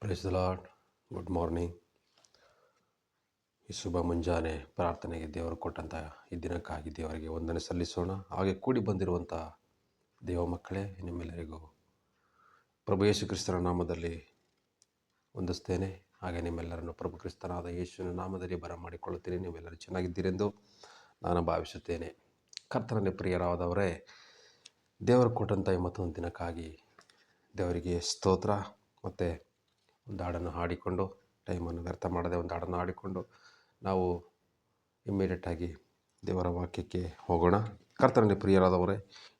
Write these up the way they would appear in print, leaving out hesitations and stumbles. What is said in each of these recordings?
Price the lord. Good morning. ಈ ಶುಭ ಮುಂಜಾನೆ ಪ್ರಾರ್ಥನೆಗೆ ದೇವರು ಕೊಟ್ಟಂಥ ಈ ದಿನಕ್ಕಾಗಿ ದೇವರಿಗೆ ವಂದನೆ ಸಲ್ಲಿಸೋಣ. ಹಾಗೆ ಕೂಡಿ ಬಂದಿರುವಂಥ ದೇವ ಮಕ್ಕಳೇ, ನಿಮ್ಮೆಲ್ಲರಿಗೂ ಪ್ರಭು ಯೇಸು ಕ್ರಿಸ್ತನ ನಾಮದಲ್ಲಿ ವಂದಿಸ್ತೇನೆ. ಹಾಗೆ ನಿಮ್ಮೆಲ್ಲರನ್ನು ಪ್ರಭು ಕ್ರಿಸ್ತನಾದ ಯೇಸುವಿನ ನಾಮದಲ್ಲಿ ಬರಮಾಡಿಕೊಳ್ಳುತ್ತೇನೆ. ನೀವೆಲ್ಲರೂ ಚೆನ್ನಾಗಿದ್ದೀರೆಂದು ನಾನು ಭಾವಿಸುತ್ತೇನೆ. ಕರ್ತನಲ್ಲಿ ಪ್ರಿಯರಾದವರೇ, ದೇವರು ಕೊಟ್ಟಂಥ ಈ ಮತ್ತೊಂದು ದಿನಕ್ಕಾಗಿ ದೇವರಿಗೆ ಸ್ತೋತ್ರ. ಮತ್ತು ಒಂದು ಹಾಡನ್ನು ಹಾಡಿಕೊಂಡು, ಟೈಮನ್ನು ವ್ಯರ್ಥ ಮಾಡದೆ ಒಂದು ಹಾಡನ್ನು ಹಾಡಿಕೊಂಡು ನಾವು ಇಮ್ಮಿಡಿಯೇಟಾಗಿ ದೇವರ ವಾಕ್ಯಕ್ಕೆ ಹೋಗೋಣ. ಕರ್ತನಲ್ಲಿ ಪ್ರಿಯರಾದವರೇ,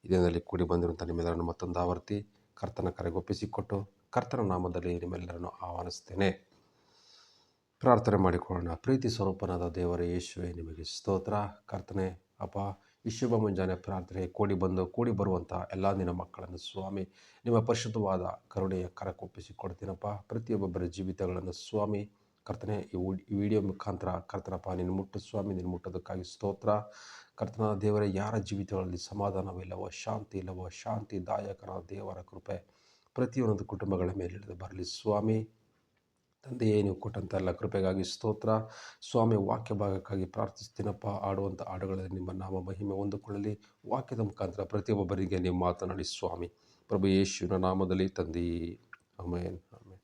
ಇದರಲ್ಲಿ ಕೂಡಿ ಬಂದಿರುವಂಥ ನಿಮ್ಮೆಲ್ಲರನ್ನು ಮತ್ತೊಂದು ಆವರ್ತಿ ಕರ್ತನ ಕರೆಗೊಪ್ಪಿಸಿಕೊಟ್ಟು ಕರ್ತನ ನಾಮದಲ್ಲಿ ನಿಮ್ಮೆಲ್ಲರನ್ನು ಆಹ್ವಾನಿಸ್ತೇನೆ. ಪ್ರಾರ್ಥನೆ ಮಾಡಿಕೊಳ್ಳೋಣ. ಪ್ರೀತಿ ಸ್ವರೂಪನಾದ ದೇವರ ಯೇಸುವೆ, ನಿಮಗೆ ಸ್ತೋತ್ರ. ಕರ್ತನೆ ಅಪ್ಪ, ಈ ಶುಭ ಮುಂಜಾನೆ ಪ್ರಾರ್ಥನೆ ಕೂಡಿ ಬರುವಂಥ ಎಲ್ಲ ನಿನ್ನ ಮಕ್ಕಳನ್ನು ಸ್ವಾಮಿ ನಿಮ್ಮ ಪರಿಶುದ್ಧವಾದ ಕರುಣೆಯ ಕರಕೊಪ್ಪಿಸಿಕೊಡ್ತೀನಪ್ಪ. ಪ್ರತಿಯೊಬ್ಬೊಬ್ಬರ ಜೀವಿತಗಳನ್ನು ಸ್ವಾಮಿ ಕರ್ತನೆ ಈ ವಿಡಿಯೋ ಮುಖಾಂತರ ಕರ್ತನಪ್ಪ ನಿನ್ನ ಮುಟ್ಟು ಸ್ವಾಮಿ, ನಿನ್ನ ಮುಟ್ಟೋದಕ್ಕಾಗಿ ಸ್ತೋತ್ರ. ಕರ್ತನ ದೇವರ ಯಾರ ಜೀವಿತಗಳಲ್ಲಿ ಸಮಾಧಾನವಿಲ್ಲವೋ, ಶಾಂತಿ ಇಲ್ಲವೋ, ಶಾಂತಿದಾಯಕನ ದೇವರ ಕೃಪೆ ಪ್ರತಿಯೊಂದು ಕುಟುಂಬಗಳ ಮೇಲೆ ಇಳಿದು ಬರಲಿ ಸ್ವಾಮಿ. ತಂದೆಯೇ, ನೀವು ಕೊಟ್ಟಂಥ ಎಲ್ಲ ಕೃಪೆಗಾಗಿ ಸ್ತೋತ್ರ ಸ್ವಾಮಿ. ವಾಕ್ಯ ಭಾಗಕ್ಕಾಗಿ ಪ್ರಾರ್ಥಿಸ್ತೀನಪ್ಪ. ಆಡುವಂಥ ಹಾಡುಗಳಲ್ಲಿ ನಿಮ್ಮ ನಾಮ ಮಹಿಮೆ ಹೊಂದಿಕೊಳ್ಳಲಿ. ವಾಕ್ಯದ ಮುಖಾಂತರ ಪ್ರತಿಯೊಬ್ಬರಿಗೆ ನೀವು ಮಾತನಾಡಿ ಸ್ವಾಮಿ, ಪ್ರಭು ಯೇಸುವಿನ ನಾಮದಲ್ಲಿ ತಂದೆ, ಆಮೆನ್ ಆಮೆನ್.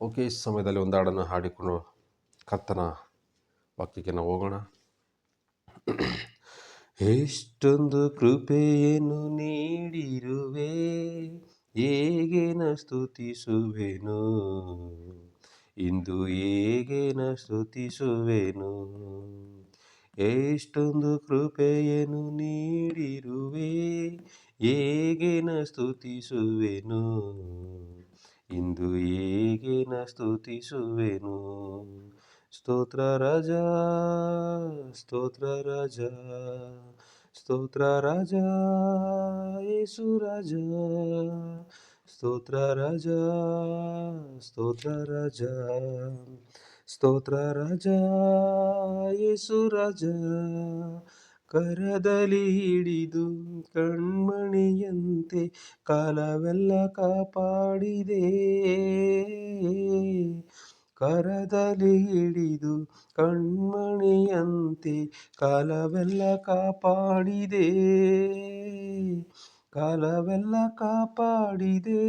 ಓಕೆ, ಈ ಸಮಯದಲ್ಲಿ ಒಂದು ಹಾಡನ್ನು ಹಾಡಿಕೊಂಡು ಕರ್ತನ ವಾಕ್ಯಕ್ಕೆ ನಾವು ಹೋಗೋಣ. ಎಷ್ಟೊಂದು ಕೃಪೆಯನ್ನು ನೀಡಿರುವೆ, ಹೇಗೆ ನ ಸ್ತುತಿಸುವೆನು, ಇಂದು ಹೇಗೆ ನ ಸ್ತುತಿಸುವೆನು. ಎಷ್ಟೊಂದು ಕೃಪೆಯನ್ನು ನೀಡಿರುವೆ, ಹೇಗೆ ನ ಸ್ತುತಿಸುವೆನು, ಇಂದು ಹೇಗೆ ನ ಸ್ತುತಿಸುವೆನು. ಸ್ತೋತ್ರ ರಾಜ, ಸ್ತೋತ್ರ ರಾಜ, ಸ್ತೋತ್ರ ರಾಜ, ಯೇಸು ರಾಜ. ಸ್ತೋತ್ರ ರಾಜ, ಸ್ತೋತ್ರ ರಾಜ, ಸ್ತೋತ್ರ ರಾಜ, ಯೇಸು ರಾಜ. ಕರದಲ್ಲಿ ಹಿಡಿದು ಕಣ್ಮಣಿಯಂತೆ ಕಾಲವೆಲ್ಲ ಕಾಪಾಡಿದೆ. ಕರದಲ್ಲಿ ಹಿಡಿದು ಕಣ್ಮಣಿಯಂತೆ ಕಾಲವೆಲ್ಲ ಕಾಪಾಡಿದೆ, ಕಾಲವೆಲ್ಲ ಕಾಪಾಡಿದೆ.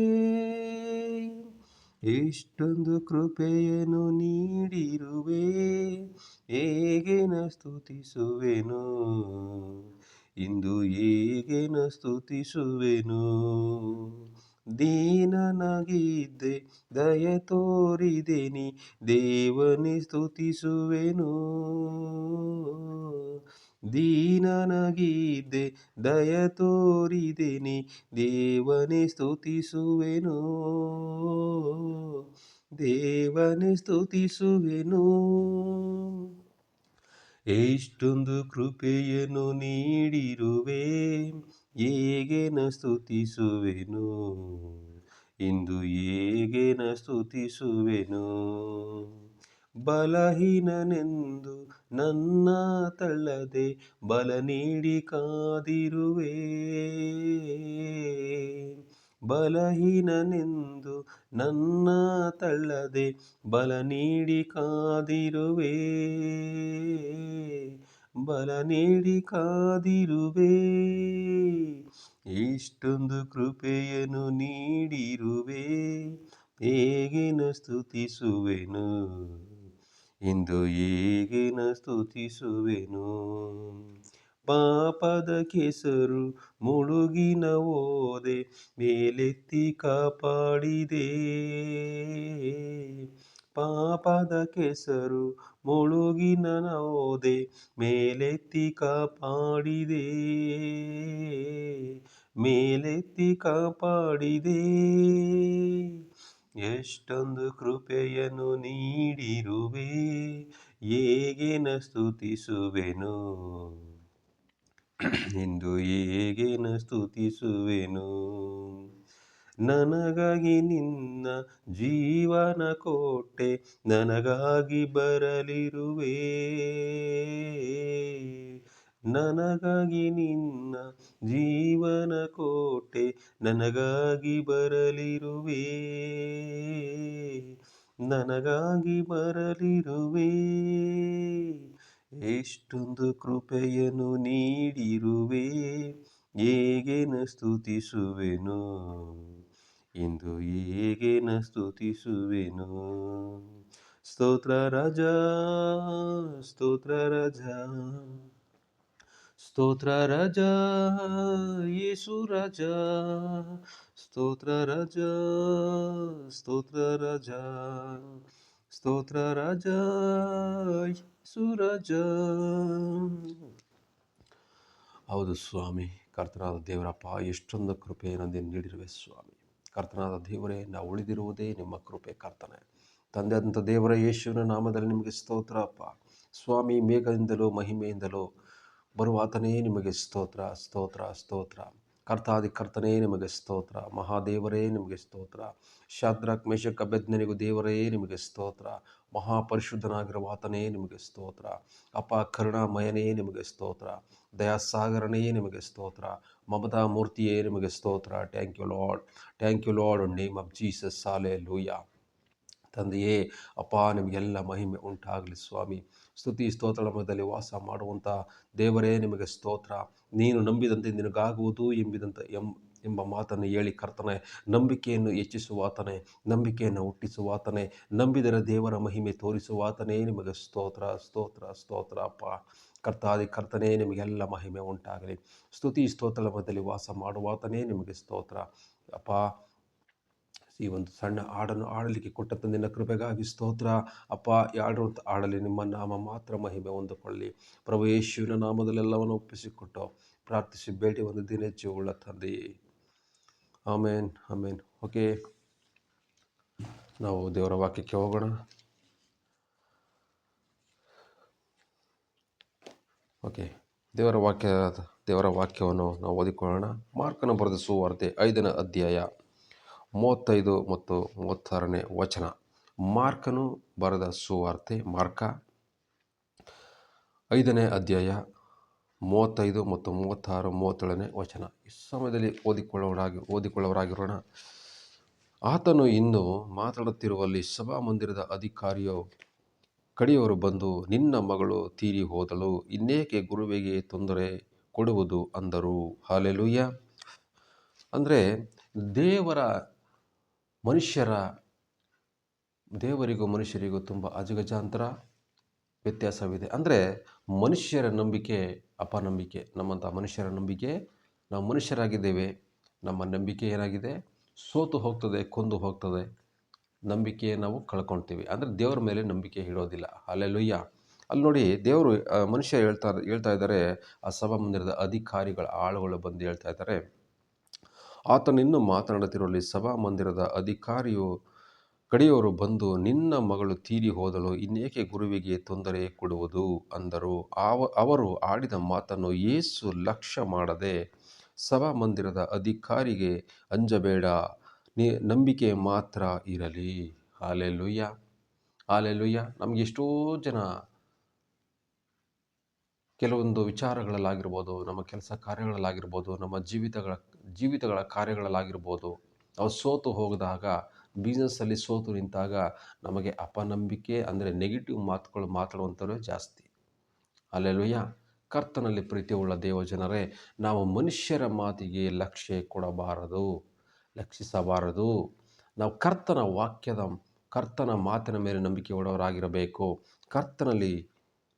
ಎಷ್ಟೊಂದು ಕೃಪೆಯನ್ನು ನೀಡಿರುವೆ, ಹೇಗೆ ನ ಸ್ತುತಿಸುವೆನು, ಇಂದು ಹೇಗೆ ನ ಸ್ತುತಿಸುವೆನು. ದೀನನಾಗಿದ್ದೆ ದಯ ತೋರಿದೆ ನೀ, ದೇವನೇ ಸ್ತುತಿಸುವೆನು. ದೀನನಾಗಿದ್ದೆ ದಯ ತೋರಿದೆ ನೀ, ದೇವನೇ ಸ್ತುತಿಸುವೆನು, ದೇವನೇ ಸ್ತುತಿಸುವೆನು. ಎಷ್ಟೊಂದು ಕೃಪೆಯನ್ನು ನೀಡಿರುವೆ, ಹೇಗೆ ನ ಸ್ತುತಿಸುವೆನು, ಇಂದು ಹೇಗೆ ನ ಸ್ತುತಿಸುವೆನು. ಬಲಹೀನನೆಂದು ನನ್ನ ತಳ್ಳದೆ ಬಲ ನೀಡಿ ಕಾದಿರುವೆ, ಬಲಹೀನನೆಂದು ನನ್ನ ತಳ್ಳದೆ ಬಲ ನೀಡಿ ಕಾದಿರುವೆ, ಬಲ ನೀಡಿ ಕಾದಿರುವೆ. ಇಷ್ಟೊಂದು ಕೃಪೆಯನ್ನು ನೀಡಿರುವೆ, ಹೇಗೆ ನ ಸ್ತುತಿಸುವೆನು, ಇಂದು ಹೇಗೆ ನ ಸ್ತುತಿಸುವೆನು. ಪಾಪದ ಕೆಸರು ಮುಳುಗಿನ ಹೋದೆ, ಮೇಲೆತ್ತಿ ಕಾಪಾಡಿದೆ. ಪಾಪದ ಕೆಸರು ಮುಳುಗಿನ ಹೋದೆ, ಮೇಲೆತ್ತಿ ಕಾಪಾಡಿದೆ, ಮೇಲೆತ್ತಿ ಕಾಪಾಡಿದೆ. ಎಷ್ಟೊಂದು ಕೃಪೆಯನ್ನು ನೀಡಿರುವೆ, ಹೇಗೆ ನ ಸ್ತುತಿಸುವೆನು, ಇಂದು ಹೇಗೆ ನ ಸ್ತುತಿಸುವೆನು. ನನಗಾಗಿ ನಿನ್ನ ಜೀವನ ಕೊಟ್ಟೆ, ನನಗಾಗಿ ಬರಲಿರುವೆ. ನನಗಾಗಿ ನಿನ್ನ ಜೀವನ ಕೊಟ್ಟೆ, ನನಗಾಗಿ ಬರಲಿರುವೆ. ನನಗಾಗಿ ಬರಲಿರುವೆ. ಎಷ್ಟೊಂದು ಕೃಪೆಯನ್ನು ನೀಡಿರುವೆ, ಹೇಗೆನ ಸ್ತುತಿಸುವೆನು, ಇಂದು ಹೇಗೆನ ಸ್ತುತಿಸುವೆನು. ಸ್ತೋತ್ರ ರಾಜ, ಸ್ತೋತ್ರ ರಾಜ, ಸ್ತೋತ್ರ ರಾಜ, ಯೇಸು ರಾಜ, ಸ್ತೋತ್ರ ರಾಜ, ಸ್ತೋತ್ರ ರಾಜ, ಸ್ತೋತ್ರ ರಾಜ, ಯೇಸು ರಾಜ. ಹೌದು ಸ್ವಾಮಿ, ಕರ್ತನಾದ ದೇವರಪ್ಪ, ಎಷ್ಟೊಂದು ಕೃಪೆಯನ್ನು ನೀಡಿರುವೆ ಸ್ವಾಮಿ. ಕರ್ತನಾದ ದೇವರೇ, ನಾವು ಉಳಿದಿರುವುದೇ ನಿಮ್ಮ ಕೃಪೆ ಕರ್ತನೆ. ತಂದೆಯಾದಂಥ ದೇವರ ಯೇಸುವಿನ ನಾಮದಲ್ಲಿ ನಿಮಗೆ ಸ್ತೋತ್ರ ಅಪ್ಪ. ಸ್ವಾಮಿ, ಮೇಘದಿಂದಲೂ ಮಹಿಮೆಯಿಂದಲೂ ಬರುವಾತನೇ ನಿಮಗೆ ಸ್ತೋತ್ರ, ಸ್ತೋತ್ರ, ಸ್ತೋತ್ರ. ಕರ್ತಾದಿ ಕರ್ತನೇ ನಿಮಗೆ ಸ್ತೋತ್ರ. ಮಹಾದೇವರೇ ನಿಮಗೆ ಸ್ತೋತ್ರ. ಶಾದ್ರಕ್ ಮೇಷಕ್ ಅಬೇದ್ನೆಗೋು ದೇವರೇ ನಿಮಗೆ ಸ್ತೋತ್ರ. ಮಹಾಪರಿಶುದ್ಧನಾಗಿರುವ ಆತನೇ ನಿಮಗೆ ಸ್ತೋತ್ರ ಅಪ್ಪ. ಕರುಣಾಮಯನೇ ನಿಮಗೆ ಸ್ತೋತ್ರ. ದಯಾಸಾಗರನೇ ನಿಮಗೆ ಸ್ತೋತ್ರ. ಮಮತಾ ಮೂರ್ತಿಯೇ ನಿಮಗೆ ಸ್ತೋತ್ರ. Thank you lord, thank you lord, in name of Jesus. Hallelujah. ತಂದೆಯೇ ಅಪ್ಪ, ನಿಮಗೆಲ್ಲ ಮಹಿಮೆ ಉಂಟಾಗಲಿ ಸ್ವಾಮಿ. ಸ್ತುತಿ ಸ್ತೋತ್ರ ಮಧ್ಯದಲ್ಲಿ ವಾಸ ಮಾಡುವಂಥ ದೇವರೇ ನಿಮಗೆ ಸ್ತೋತ್ರ. ನೀನು ನಂಬಿದಂತೆ ನಿನಗಾಗುವುದು ಎಂಬ ಮಾತನ್ನು ಹೇಳಿ ಕರ್ತನೆ, ನಂಬಿಕೆಯನ್ನು ಹೆಚ್ಚಿಸುವಾತನೇ, ನಂಬಿಕೆಯನ್ನು ಹುಟ್ಟಿಸುವಾತನೇ, ನಂಬಿದರೆ ದೇವರ ಮಹಿಮೆ ತೋರಿಸುವಾತನೇ ನಿಮಗೆ ಸ್ತೋತ್ರ, ಸ್ತೋತ್ರ, ಸ್ತೋತ್ರ ಅಪ್ಪ. ಕರ್ತಾದಿ ಕರ್ತನೇ, ನಿಮಗೆಲ್ಲ ಮಹಿಮೆ ಉಂಟಾಗಲಿ. ಸ್ತುತಿ ಸ್ತೋತ್ರದ ಮಧ್ಯದಲ್ಲಿ ವಾಸ ಮಾಡುವಾತನೇ ನಿಮಗೆ ಸ್ತೋತ್ರ ಅಪ್ಪ. ಈ ಒಂದು ಸಣ್ಣ ಹಾಡನ್ನು ಆಡಲಿಕ್ಕೆ ಕೊಟ್ಟಂತ ನಿನ್ನ ಕೃಪೆಗಾಗಿ ಸ್ತೋತ್ರ ಅಪ್ಪ. ಯಾಡುವಂಥ ಹಾಡಲಿ ನಿಮ್ಮ ನಾಮ ಮಾತ್ರ ಮಹಿಮೆ ಹೊಂದಿಕೊಳ್ಳಿ ಪ್ರಭು. ಯೇಸುವಿನ ನಾಮದಲ್ಲಿ ಎಲ್ಲವನ್ನು ಒಪ್ಪಿಸಿಕೊಟ್ಟು ಪ್ರಾರ್ಥಿಸಿ ಬೇಡಿ ಒಂದು ದಿನ ಜೀವವುಳ್ಳ ತಂದೆಯೇ, ಆಮೇನ್, ಆಮೇನ್. ಓಕೆ, ನಾವು ದೇವರ ವಾಕ್ಯಕ್ಕೆ ಹೋಗೋಣ. ಓಕೆ, ದೇವರ ವಾಕ್ಯವನ್ನು ನಾವು ಓದಿಕೊಳ್ಳೋಣ. ಮಾರ್ಕನ ಬರೆದ ಸುವಾರ್ತೆ 5ನೇ ಅಧ್ಯಾಯ 35 ಮತ್ತು 36ನೇ ವಚನ. ಮಾರ್ಕನು ಬರೆದ ಸುವಾರ್ತೆ, ಮಾರ್ಕ 5ನೇ ಅಧ್ಯಾಯ 35 ಮತ್ತು 36, 37ನೇ ವಚನ. ಈ ಸಮಯದಲ್ಲಿ ಓದಿಕೊಳ್ಳೋರಾಗಿರೋಣ. ಆತನು ಇನ್ನೂ ಮಾತಾಡುತ್ತಿರುವಲ್ಲಿ ಸಭಾಮಂದಿರದ ಅಧಿಕಾರಿಯು ಕಡೆಯವರು ಬಂದು, ನಿನ್ನ ಮಗಳು ತೀರಿ ಹೋದಳು, ಇನ್ನೇಕೆ ಗುರುವಿಗೆ ತೊಂದರೆ ಕೊಡುವುದು ಅಂದರು. ಹಲ್ಲೆಲೂಯಾ. ಅಂದರೆ ದೇವರಿಗೂ ಮನುಷ್ಯರಿಗೂ ತುಂಬ ಅಜಗಜಾಂತರ ವ್ಯತ್ಯಾಸವಿದೆ. ಅಂದರೆ ಮನುಷ್ಯರ ನಂಬಿಕೆ ಅಪನಂಬಿಕೆ. ನಮ್ಮಂಥ ಮನುಷ್ಯರ ನಂಬಿಕೆ, ನಾವು ಮನುಷ್ಯರಾಗಿದ್ದೇವೆ, ನಮ್ಮ ನಂಬಿಕೆ ಏನಾಗಿದೆ, ಸೋತು ಹೋಗ್ತದೆ, ಕೊಂದು ಹೋಗ್ತದೆ. ನಂಬಿಕೆ ನಾವು ಕಳ್ಕೊಳ್ತೀವಿ. ಅಂದರೆ ದೇವರ ಮೇಲೆ ನಂಬಿಕೆ ಇಡೋದಿಲ್ಲ. ಹಲ್ಲೆಲೂಯಾ. ಅಲ್ಲಿ ನೋಡಿ, ದೇವರು ಮನುಷ್ಯ ಹೇಳ್ತಾ ಇದ್ದಾರೆ, ಆ ಸಭಾಮಂದಿರದ ಆಳುಗಳು ಬಂದು ಹೇಳ್ತಾ ಇದ್ದಾರೆ, ಆತನಿನ್ನೂ ಮಾತನಾಡುತ್ತಿರುವಲ್ಲಿ ಸಭಾಮಂದಿರದ ಅಧಿಕಾರಿಯು ಕಡೆಯವರು ಬಂದು, ನಿನ್ನ ಮಗಳು ತೀರಿ ಹೋದಳು, ಇನ್ನೇಕೆ ಗುರುವಿಗೆ ತೊಂದರೆ ಕೊಡುವುದು ಅಂದರು. ಅವರು ಆಡಿದ ಮಾತನ್ನು ಯೇಸು ಲಕ್ಷ್ಯ ಮಾಡದೆ, ಸಭಾಮಂದಿರದ ಅಧಿಕಾರಿಗೆ ಅಂಜಬೇಡ, ನಂಬಿಕೆ ಮಾತ್ರ ಇರಲಿ. Hallelujah, hallelujah. ನಮಗೆ ಎಷ್ಟೋ ಜನ ಕೆಲವೊಂದು ವಿಚಾರಗಳಲ್ಲಾಗಿರ್ಬೋದು, ನಮ್ಮ ಕೆಲಸ ಕಾರ್ಯಗಳಲ್ಲಾಗಿರ್ಬೋದು, ನಮ್ಮ ಜೀವಿತಗಳ ಕಾರ್ಯಗಳಲ್ಲಾಗಿರ್ಬೋದು, ನಾವು ಸೋತು ಹೋಗಿದಾಗ, ಬಿಸ್ನೆಸ್ಸಲ್ಲಿ ಸೋತು ನಿಂತಾಗ ನಮಗೆ ಅಪನಂಬಿಕೆ, ಅಂದರೆ ನೆಗೆಟಿವ್ ಮಾತುಗಳು ಮಾತಾಡುವಂಥವೇ ಜಾಸ್ತಿ. ಹಲ್ಲೆಲೂಯಾ. ಕರ್ತನಲ್ಲಿ ಪ್ರೀತಿಯುಳ್ಳ ದೇವಜನರೇ, ನಾವು ಮನುಷ್ಯರ ಮಾತಿಗೆ ಲಕ್ಷಿಸಬಾರದು. ನಾವು ಕರ್ತನ ಮಾತಿನ ಮೇಲೆ ನಂಬಿಕೆ ಇಡುವವರಾಗಿರಬೇಕು. ಕರ್ತನಲ್ಲಿ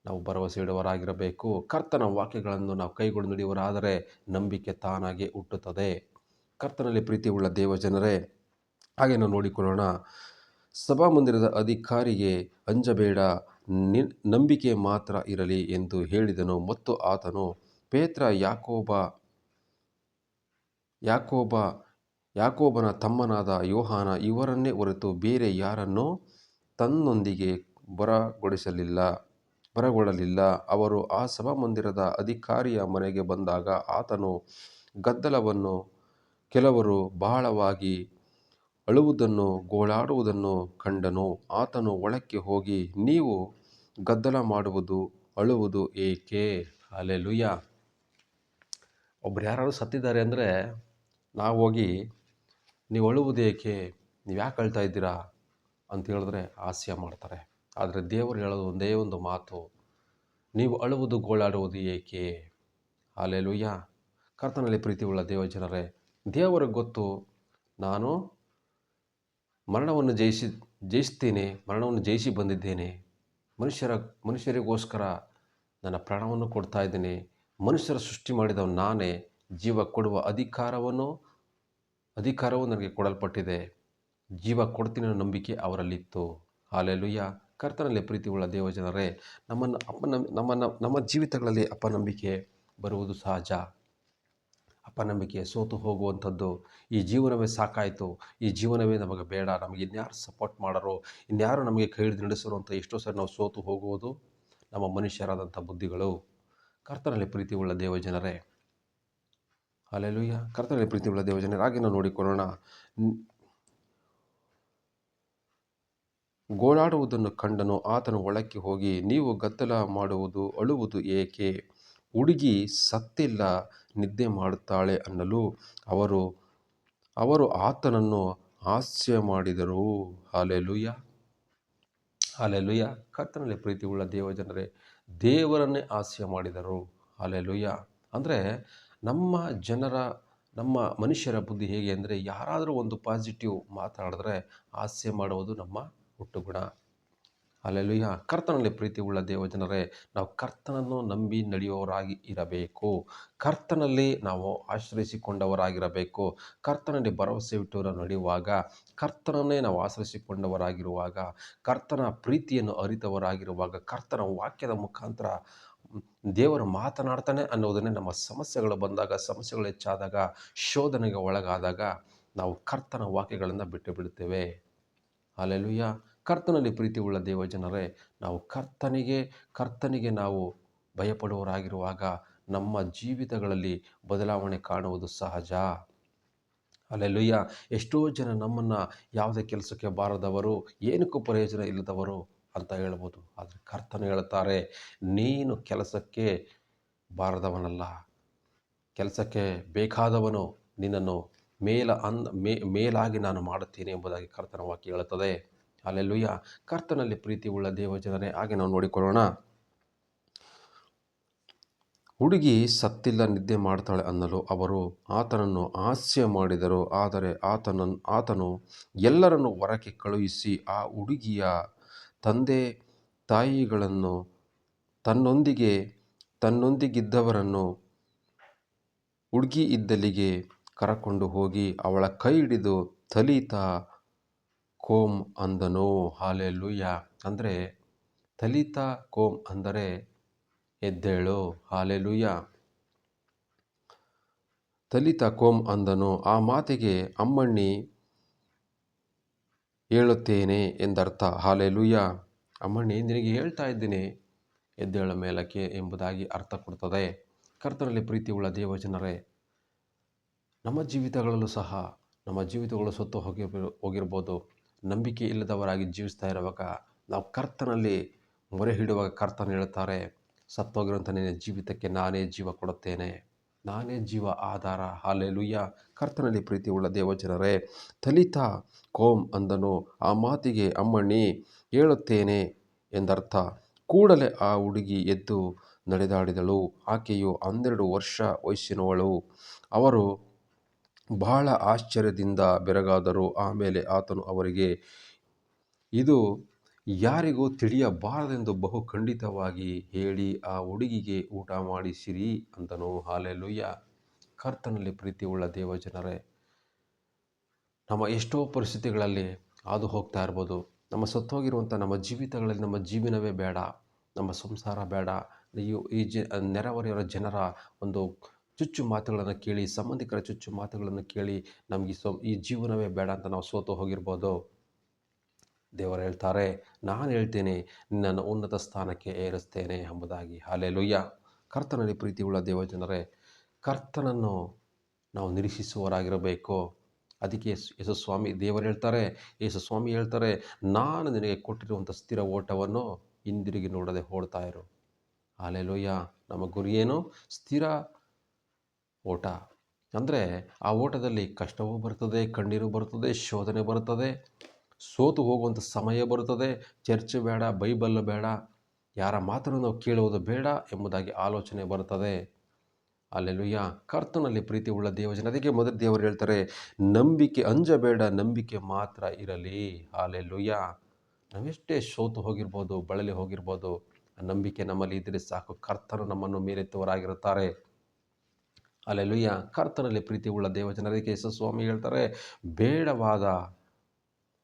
ನಾವು ಭರವಸೆ ಇಡುವವರಾಗಿರಬೇಕು. ಕರ್ತನ ವಾಕ್ಯಗಳನ್ನು ನಾವು ಕೈಗೊಂಡು ನಡೆಯುವರಾದರೆ ನಂಬಿಕೆ ತಾನಾಗೆ ಹುಟ್ಟುತ್ತದೆ. ಕರ್ತನಲ್ಲಿ ಪ್ರೀತಿಯುಳ್ಳ ದೇವಜನರೇ, ಹಾಗೆ ನಾವು ನೋಡಿಕೊಳ್ಳೋಣ. ಸಭಾಮಂದಿರದ ಅಧಿಕಾರಿಗೆ ಅಂಜಬೇಡ, ನಂಬಿಕೆ ಮಾತ್ರ ಇರಲಿ ಎಂದು ಹೇಳಿದನು. ಮತ್ತು ಆತನು ಪೇತ್ರ, ಯಾಕೋಬನ ತಮ್ಮನಾದ ಯೋಹಾನ ಇವರನ್ನೇ ಹೊರತು ಬೇರೆ ಯಾರನ್ನೂ ತನ್ನೊಂದಿಗೆ ಬರಗೊಳ್ಳಲಿಲ್ಲ. ಅವರು ಆ ಸಭಾಮಂದಿರದ ಅಧಿಕಾರಿಯ ಮನೆಗೆ ಬಂದಾಗ ಆತನು ಕೆಲವರು ಬಹಳವಾಗಿ ಅಳುವುದನ್ನು, ಗೋಳಾಡುವುದನ್ನು ಕಂಡನು. ಆತನು ಒಳಕ್ಕೆ ಹೋಗಿ, ನೀವು ಗದ್ದಲ ಮಾಡುವುದು, ಅಳುವುದು ಏಕೆ? ಹಲ್ಲೆಲೂಯಾ. ಒಬ್ರು ಯಾರು ಸತ್ತಿದ್ದಾರೆ ಅಂದರೆ ನಾವು ಹೋಗಿ, ನೀವು ಅಳುವುದೇಕೆ, ನೀವು ಯಾಕೆ ಅಳ್ತಾ ಇದ್ದೀರಾ, ಅಂತ ಹೇಳಿದ್ರೆ ಹಾಸ್ಯ ಮಾಡ್ತಾರೆ. ಆದರೆ ದೇವರು ಹೇಳೋದು ಒಂದೇ ಒಂದು ಮಾತು, ನೀವು ಅಳುವುದು ಗೋಳಾಡುವುದು ಏಕೆ? ಹಲ್ಲೆಲೂಯಾ. ಕರ್ತನಲ್ಲಿ ಪ್ರೀತಿಯುಳ್ಳ ದೇವಜನರೇ, ದೇವರಿಗೆ ಗೊತ್ತು ನಾನು ಮರಣವನ್ನು ಜಯಿಸ್ತೇನೆ, ಮರಣವನ್ನು ಜಯಿಸಿ ಬಂದಿದ್ದೇನೆ. ಮನುಷ್ಯರಿಗೋಸ್ಕರ ನನ್ನ ಪ್ರಾಣವನ್ನು ಕೊಡ್ತಾ ಇದ್ದೇನೆ. ಮನುಷ್ಯರ ಸೃಷ್ಟಿ ಮಾಡಿದವ ನಾನೇ. ಜೀವ ಕೊಡುವ ಅಧಿಕಾರವು ನನಗೆ ಕೊಡಲ್ಪಟ್ಟಿದೆ. ಜೀವ ಕೊಡ್ತೀನಿ ಅನ್ನೋ ನಂಬಿಕೆ ಅವರಲ್ಲಿತ್ತು. ಹಲ್ಲೆಲೂಯಾ. ಕರ್ತನಲ್ಲಿ ಪ್ರೀತಿಯುಳ್ಳ ದೇವಜನರೇ, ನಮ್ಮ ಜೀವಿತಗಳಲ್ಲಿ ಅಪನಂಬಿಕೆ ಬರುವುದು ಸಹಜ. ಅಪನಂಬಿಕೆ ಸೋತು ಹೋಗುವಂಥದ್ದು. ಈ ಜೀವನವೇ ಸಾಕಾಯಿತು, ಈ ಜೀವನವೇ ನಮಗೆ ಬೇಡ, ನಮಗೆ ಇನ್ಯಾರು ಸಪೋರ್ಟ್ ಮಾಡೋರು, ಇನ್ಯಾರು ನಮಗೆ ಕೈ ಹಿಡಿದು ನಡೆಸೋರು ಅಂತ ಎಷ್ಟೋ ಸರಿ ನಾವು ಸೋತು ಹೋಗುವುದು ನಮ್ಮ ಮನುಷ್ಯರಾದಂಥ ಬುದ್ಧಿಗಳು. ಕರ್ತನಲ್ಲಿ ಪ್ರೀತಿಯುಳ್ಳ ದೇವಜನರೇ, ಹಲ್ಲೆಲೂಯಾ. ಕರ್ತನಲ್ಲಿ ಪ್ರೀತಿಯುಳ್ಳ ದೇವಜನರೇ, ಹಾಗೆ ನಾವು ನೋಡಿಕೊಳ್ಳೋಣ. ಗೋಳಾಡುವುದನ್ನು ಕಂಡನು. ಆತನು ಒಳಕ್ಕೆ ಹೋಗಿ, ನೀವು ಗದ್ದಲ ಮಾಡುವುದು ಅಳುವುದು ಏಕೆ? ಹುಡುಗಿ ಸತ್ತಿಲ್ಲ, ನಿದ್ದೆ ಮಾಡುತ್ತಾಳೆ ಅನ್ನಲು ಅವರು ಆತನನ್ನು ಹಾಸ್ಯ ಮಾಡಿದರು. ಹಲ್ಲೆಲೂಯಾ. ಹಲ್ಲೆಲೂಯಾ. ಕರ್ತನಲ್ಲಿ ಪ್ರೀತಿಯುಳ್ಳ ದೇವಜನರೇ, ದೇವರನ್ನೇ ಹಾಸ್ಯ ಮಾಡಿದರು. ಹಲ್ಲೆಲೂಯಾ. ಅಂದರೆ ನಮ್ಮ ಮನುಷ್ಯರ ಬುದ್ಧಿ ಹೇಗೆ ಅಂದರೆ, ಯಾರಾದರೂ ಒಂದು ಪಾಸಿಟಿವ್ ಮಾತಾಡಿದ್ರೆ ಹಾಸ್ಯ ಮಾಡುವುದು ನಮ್ಮ ಹುಟ್ಟುಗುಣ. ಹಲ್ಲೆಲೂಯಾ. ಕರ್ತನಲ್ಲಿ ಪ್ರೀತಿಯುಳ್ಳ ದೇವಜನರೇ, ನಾವು ಕರ್ತನನ್ನು ನಂಬಿ ನಡೆಯುವವರಾಗಿ ಇರಬೇಕು. ಕರ್ತನಲ್ಲಿ ನಾವು ಆಶ್ರಯಿಸಿಕೊಂಡವರಾಗಿರಬೇಕು. ಕರ್ತನಲ್ಲಿ ಭರವಸೆವಿಟ್ಟು ನಾವು ನಡೆಯುವಾಗ, ಕರ್ತನನ್ನೇ ನಾವು ಆಶ್ರಯಿಸಿಕೊಂಡವರಾಗಿರುವಾಗ, ಕರ್ತನ ಪ್ರೀತಿಯನ್ನು ಅರಿತವರಾಗಿರುವಾಗ, ಕರ್ತನ ವಾಕ್ಯದ ಮುಖಾಂತರ ದೇವರು ಮಾತನಾಡ್ತಾನೆ ಅನ್ನೋದನ್ನೇ ನಮ್ಮ ಸಮಸ್ಯೆಗಳು ಬಂದಾಗ, ಸಮಸ್ಯೆಗಳು ಹೆಚ್ಚಾದಾಗ, ಶೋಧನೆಗೆ ಒಳಗಾದಾಗ ನಾವು ಕರ್ತನ ವಾಕ್ಯಗಳನ್ನು ಬಿಟ್ಟು ಬಿಡುತ್ತೇವೆ. ಹಲ್ಲೆಲೂಯಾ. ಕರ್ತನಲ್ಲಿ ಪ್ರೀತಿಯುಳ್ಳ ದೇವಜನರೇ, ನಾವು ಕರ್ತನಿಗೆ ನಾವು ಭಯಪಡುವವರಾಗಿರುವಾಗ ನಮ್ಮ ಜೀವಿತಗಳಲ್ಲಿ ಬದಲಾವಣೆ ಕಾಣುವುದು ಸಹಜ. ಹಲ್ಲೆಲೂಯಾ. ಎಷ್ಟೋ ಜನ ನಮ್ಮನ್ನು ಯಾವುದೇ ಕೆಲಸಕ್ಕೆ ಬಾರದವರು, ಏನಕ್ಕೂ ಪ್ರಯೋಜನ ಇಲ್ಲದವರು ಅಂತ ಹೇಳ್ಬೋದು. ಆದರೆ ಕರ್ತನು ಹೇಳುತ್ತಾರೆ, ನೀನು ಕೆಲಸಕ್ಕೆ ಬಾರದವನಲ್ಲ, ಕೆಲಸಕ್ಕೆ ಬೇಕಾದವನು, ನಿನ್ನನ್ನು ಮೇಲಾಗಿ ನಾನು ಮಾಡುತ್ತೇನೆ ಎಂಬುದಾಗಿ ಕರ್ತನ ವಾಕ್ಯ ಹೇಳುತ್ತದೆ. ಹಲ್ಲೆಲೂಯಾ. ಕರ್ತನಲ್ಲಿ ಪ್ರೀತಿಯುಳ್ಳ ದೇವಜನರೇ, ಹಾಗೆ ನಾವು ನೋಡಿಕೊಳ್ಳೋಣ. ಹುಡುಗಿ ಸತ್ತಿಲ್ಲ, ನಿದ್ದೆ ಮಾಡ್ತಾಳೆ ಅನ್ನಲು ಅವರು ಆತನನ್ನು ಹಾಸ್ಯ ಮಾಡಿದರು. ಆದರೆ ಆತನು ಎಲ್ಲರನ್ನು ಹೊರಕ್ಕೆ ಕಳುಹಿಸಿ ಆ ಹುಡುಗಿಯ ತಂದೆ ತಾಯಿಗಳನ್ನು ತನ್ನೊಂದಿಗಿದ್ದವರನ್ನು ಹುಡುಗಿ ಇದ್ದಲ್ಲಿಗೆ ಕರಕೊಂಡು ಹೋಗಿ ಅವಳ ಕೈ ಹಿಡಿದು ತಲೀತಾ ಕೋಮ್ ಅಂದನು. ಹಲ್ಲೆಲೂಯಾ. ಅಂದರೆ ತಲೀತಾ ಕೋಮ್ ಅಂದರೆ ಎದ್ದೇಳು. ಹಲ್ಲೆಲೂಯಾ. ತಲೀತಾ ಕೋಮ್ ಅಂದನು. ಆ ಮಾತಿಗೆ ಅಮ್ಮಣ್ಣಿ ಹೇಳುತ್ತೇನೆ ಎಂದರ್ಥ. ಹಲ್ಲೆಲೂಯಾ. ಅಮ್ಮಣ್ಣಿ, ನಿನಗೆ ಹೇಳ್ತಾ ಇದ್ದೀನಿ, ಎದ್ದೇಳ ಮೇಲಕ್ಕೆ ಎಂಬುದಾಗಿ ಅರ್ಥ ಕೊಡ್ತದೆ. ಕರ್ತನಲ್ಲಿ ಪ್ರೀತಿಯುಳ್ಳ ದೇವಜನರೇ, ನಮ್ಮ ಜೀವಿತಗಳಲ್ಲೂ ಸಹ ನಮ್ಮ ಜೀವಿತಗಳು ಸತ್ತು ಹೋಗಿರ್ಬೋದು. ನಂಬಿಕೆ ಇಲ್ಲದವರಾಗಿ ಜೀವಿಸ್ತಾ ಇರುವಾಗ ನಾವು ಕರ್ತನಲ್ಲಿ ಮೊರೆ ಹಿಡುವಾಗ ಕರ್ತನ ಹೇಳ್ತಾರೆ, ಸತ್ತೋಗಿರುವಂಥ ನಿನ್ನ ಜೀವಿತಕ್ಕೆ ನಾನೇ ಜೀವ ಕೊಡುತ್ತೇನೆ, ನಾನೇ ಜೀವ ಆಧಾರ. ಹಲ್ಲೆಲೂಯಾ. ಕರ್ತನಲ್ಲಿ ಪ್ರೀತಿಯುಳ್ಳ ದೇವಜನರೇ, ತಲೀತಾ ಕೋಮ್ ಅಂದನು. ಆ ಮಾತಿಗೆ ಅಮ್ಮಣ್ಣಿ ಹೇಳುತ್ತೇನೆ ಎಂದರ್ಥ. ಕೂಡಲೇ ಆ ಹುಡುಗಿ ಎದ್ದು ನಡೆದಾಡಿದಳು. ಆಕೆಯು 12 ವರ್ಷ ವಯಸ್ಸಿನವಳು. ಅವರು ಬಹಳ ಆಶ್ಚರ್ಯದಿಂದ ಬೆರಗಾದರು. ಆಮೇಲೆ ಆತನು ಅವರಿಗೆ, ಇದು ಯಾರಿಗೂ ತಿಳಿಯಬಾರದೆಂದು ಬಹು ಖಂಡಿತವಾಗಿ ಹೇಳಿ ಆ ಹುಡುಗಿಗೆ ಊಟ ಮಾಡಿಸಿರಿ ಅಂದನು. ಹಲ್ಲೆಲೂಯಾ. ಕರ್ತನಲ್ಲಿ ಪ್ರೀತಿಯುಳ್ಳ ದೇವಜನರೇ, ನಮ್ಮ ಎಷ್ಟೋ ಪರಿಸ್ಥಿತಿಗಳಲ್ಲಿ ಹಾದು ಹೋಗ್ತಾ ಇರ್ಬೋದು. ನಮ್ಮ ಸತ್ತೋಗಿರುವಂಥ ನಮ್ಮ ಜೀವಿತಗಳಲ್ಲಿ ನಮ್ಮ ಜೀವನವೇ ಬೇಡ, ನಮ್ಮ ಸಂಸಾರ ಬೇಡ, ಈ ನೆರೆಹೊರೆಯವರ ಜನರ ಒಂದು ಚುಚ್ಚು ಮಾತುಗಳನ್ನು ಕೇಳಿ, ಸಂಬಂಧಿಕರ ಚುಚ್ಚು ಮಾತುಗಳನ್ನು ಕೇಳಿ ನಮಗೆ ಈ ಜೀವನವೇ ಬೇಡ ಅಂತ ನಾವು ಸೋತು ಹೋಗಿರ್ಬೋದು. ದೇವರು ಹೇಳ್ತಾರೆ, ನಾನು ಹೇಳ್ತೇನೆ, ನಿನ್ನನ್ನು ಉನ್ನತ ಸ್ಥಾನಕ್ಕೆ ಏರಿಸ್ತೇನೆ ಎಂಬುದಾಗಿ. ಹಲ್ಲೆಲೂಯಾ. ಕರ್ತನಲ್ಲಿ ಪ್ರೀತಿಯುಳ್ಳ ದೇವಜನರೇ, ಕರ್ತನನ್ನು ನಾವು ನಿರೀಕ್ಷಿಸುವವರಾಗಿರಬೇಕು. ಅದಕ್ಕೆ ಯೇಸು ಸ್ವಾಮಿ ಹೇಳ್ತಾರೆ, ನಾನು ನಿನಗೆ ಕೊಟ್ಟಿರುವಂಥ ಸ್ಥಿರ ಓಟವನ್ನು ಹಿಂದಿರುಗಿ ನೋಡದೆ ಓಡ್ತಾ ಇರು. ಹಲ್ಲೆಲೂಯಾ. ನಮ್ಮ ಗುರಿಯೇನು? ಸ್ಥಿರ ಓಟ. ಅಂದರೆ ಆ ಓಟದಲ್ಲಿ ಕಷ್ಟವೂ ಬರ್ತದೆ, ಕಣ್ಣೀರು ಬರ್ತದೆ, ಶೋಧನೆ ಬರ್ತದೆ, ಸೋತು ಹೋಗುವಂಥ ಸಮಯ ಬರುತ್ತದೆ. ಚರ್ಚ್ ಬೇಡ, ಬೈಬಲ್ ಬೇಡ, ಯಾರ ಮಾತನ್ನು ನಾವು ಕೇಳುವುದು ಬೇಡ ಎಂಬುದಾಗಿ ಆಲೋಚನೆ ಬರುತ್ತದೆ. ಅಲ್ಲೆಲುಯ್ಯ. ಕರ್ತನಲ್ಲಿ ಪ್ರೀತಿ ಉಳ್ಳ ದೇವಜನ, ಅದಕ್ಕೆ ಮೊದಲು ದೇವರು ಹೇಳ್ತಾರೆ, ನಂಬಿಕೆ ಅಂಜಬೇಡ, ನಂಬಿಕೆ ಮಾತ್ರ ಇರಲಿ. ಅಲ್ಲೆಲುಯ್ಯ. ನಾವೆಷ್ಟೇ ಸೋತು ಹೋಗಿರ್ಬೋದು, ಬಳಲಿ ಹೋಗಿರ್ಬೋದು, ನಂಬಿಕೆ ನಮ್ಮಲ್ಲಿ ಇದ್ದರೆ ಸಾಕು, ಕರ್ತನು ನಮ್ಮನ್ನು ಮೇಲೆತ್ತುವರಾಗಿರುತ್ತಾರೆ. ಅಲ್ಲೆಲುಯ್ಯ. ಕರ್ತನಲ್ಲಿ ಪ್ರೀತಿ ಉಳ್ಳ ದೇವಜನರಿಗೆ ಯೇಸು ಸ್ವಾಮಿ ಹೇಳ್ತಾರೆ,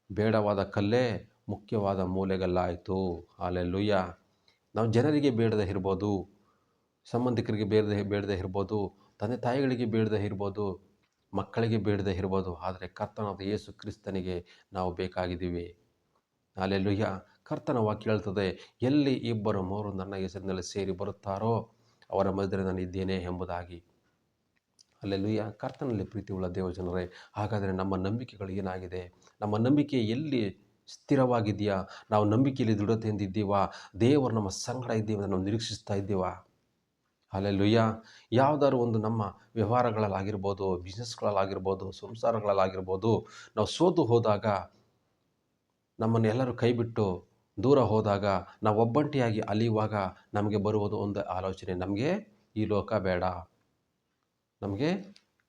ಬೇಡವಾದ ಕಲ್ಲೇ ಮುಖ್ಯವಾದ ಮೂಲೆಗಲ್ಲಾಯಿತು. ಅಲ್ಲೆಲುಯ್ಯ. ನಾವು ಜನರಿಗೆ ಬೇಡದೇ ಇರ್ಬೋದು, ಸಂಬಂಧಿಕರಿಗೆ ಬೇಡದೇ ಇರ್ಬೋದು, ತಂದೆ ತಾಯಿಗಳಿಗೆ ಬೇಡದೇ ಇರ್ಬೋದು, ಮಕ್ಕಳಿಗೆ ಬೇಡದೇ ಇರ್ಬೋದು, ಆದರೆ ಕರ್ತನಾದ ಯೇಸು ಕ್ರಿಸ್ತನಿಗೆ ನಾವು ಬೇಕಾಗಿದ್ದೀವಿ. ಅಲ್ಲೆಲುಯ್ಯ. ಕರ್ತನ ವಾಕ್ಯ ಹೇಳ್ತದೆ, ಎಲ್ಲಿ 2-3 ನನ್ನ ಹೆಸರಿನಲ್ಲಿ ಸೇರಿ ಬರುತ್ತಾರೋ ಅವರ ಮಧ್ಯದಲ್ಲಿ ನಾನು ಇದ್ದೇನೆ ಎಂಬುದಾಗಿ. ಅಲ್ಲೆಲುಯ್ಯ. ಕರ್ತನಲ್ಲಿ ಪ್ರೀತಿ ಉಳ್ಳ ದೇವಜನರೇ, ಹಾಗಾದರೆ ನಮ್ಮ ನಂಬಿಕೆಗಳು ಏನಾಗಿದೆ? ನಮ್ಮ ನಂಬಿಕೆ ಎಲ್ಲಿ ಸ್ಥಿರವಾಗಿದೆಯಾ? ನಾವು ನಂಬಿಕೆಯಲ್ಲಿ ದೃಢತೆಯಿಂದ ಇದ್ದೀವಾ? ದೇವರು ನಮ್ಮ ಸಂಗಡ ಇದ್ದೀವಿ ನಾವು ನಿರೀಕ್ಷಿಸ್ತಾ ಇದ್ದೀವಾ? ಅಲ್ಲೆಲುಯ್ಯ. ಯಾವುದಾದ್ರು ಒಂದು ನಮ್ಮ ವ್ಯವಹಾರಗಳಲ್ಲಾಗಿರ್ಬೋದು, ಬಿಸ್ನೆಸ್ಗಳಲ್ಲಾಗಿರ್ಬೋದು, ಸಂಸಾರಗಳಲ್ಲಾಗಿರ್ಬೋದು, ನಾವು ಸೋತು ಹೋದಾಗ, ನಮ್ಮನ್ನು ಎಲ್ಲರೂ ಕೈಬಿಟ್ಟು ದೂರ ಹೋದಾಗ, ನಾವು ಒಬ್ಬಂಟಿಯಾಗಿ ಅಲಿಯುವಾಗ ನಮಗೆ ಬರುವುದು ಒಂದು ಆಲೋಚನೆ, ನಮಗೆ ಈ ಲೋಕ ಬೇಡ, ನಮಗೆ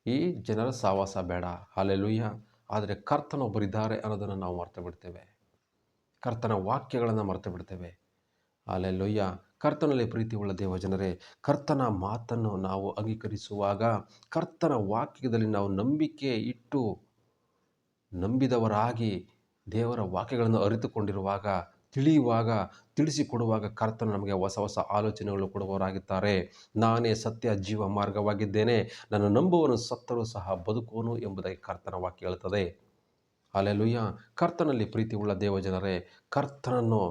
ಈ ಜನರ ಸಹವಾಸ ಬೇಡ. ಹಲ್ಲೆಲೂಯಾ. ಆದರೆ ಕರ್ತನೊಬ್ಬರಿದ್ದಾರೆ ಅನ್ನೋದನ್ನು ನಾವು ಮರೆತು ಬಿಡ್ತೇವೆ. ಕರ್ತನ ವಾಕ್ಯಗಳನ್ನು ಮರೆತು ಬಿಡ್ತೇವೆ. ಹಲ್ಲೆಲೂಯಾ. ಕರ್ತನಲ್ಲಿ ಪ್ರೀತಿ ಉಳ್ಳ ದೇವಜನರೇ, ಕರ್ತನ ಮಾತನ್ನು ನಾವು ಅಂಗೀಕರಿಸುವಾಗ, ಕರ್ತನ ವಾಕ್ಯದಲ್ಲಿ ನಾವು ನಂಬಿಕೆ ಇಟ್ಟು ನಂಬಿದವರಾಗಿ ದೇವರ ವಾಕ್ಯಗಳನ್ನು ಅರಿತುಕೊಂಡಿರುವಾಗ, ತಿಳಿಯುವಾಗ, ತಿಳಿಸಿಕೊಡುವಾಗ ಕರ್ತನು ನಮಗೆ ಹೊಸ ಹೊಸ ಆಲೋಚನೆಗಳು ಕೊಡುವವರಾಗಿದ್ದಾರೆ. ನಾನೇ ಸತ್ಯ ಜೀವ ಮಾರ್ಗವಾಗಿದ್ದೇನೆ, ನನ್ನ ನಂಬುವನು ಸತ್ತರೂ ಸಹ ಬದುಕುವನು ಎಂಬುದಾಗಿ ಕರ್ತನ ವಾಕ್ಯ ಹೇಳುತ್ತದೆ. ಹಲ್ಲೆಲೂಯಾ. ಕರ್ತನಲ್ಲಿ ಪ್ರೀತಿ ಉಳ್ಳ ದೇವಜನರೇ, ಕರ್ತನನ್ನು